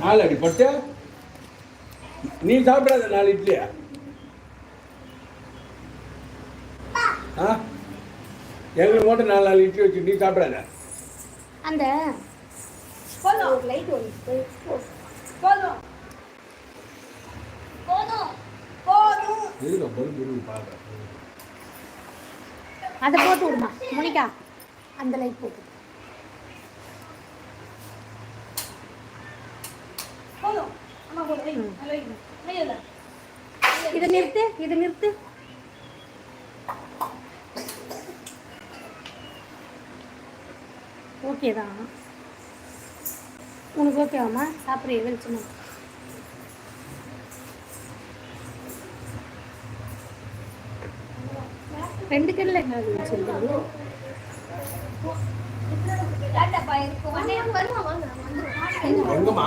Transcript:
4 அடி போட்டு நீ சாப்பிடாத 4 இட்லியா எங்களுக்கு மட்டும் 4 இட்லி வச்சு நீ சாப்பிடாத. அந்த லைட் அதை போட்டு விடுமா மோனிகா, அந்த லைட் போட்டு. இதை நிறுத்து, இதை நிறுத்து. ஓகே தான் உனக்கு ஓகேவாம்மா? சாப்பிட்றிய வெளிச்சமா? ரெண்டு கல்ல என்ன சொல்லுங்க. எங்கம்மா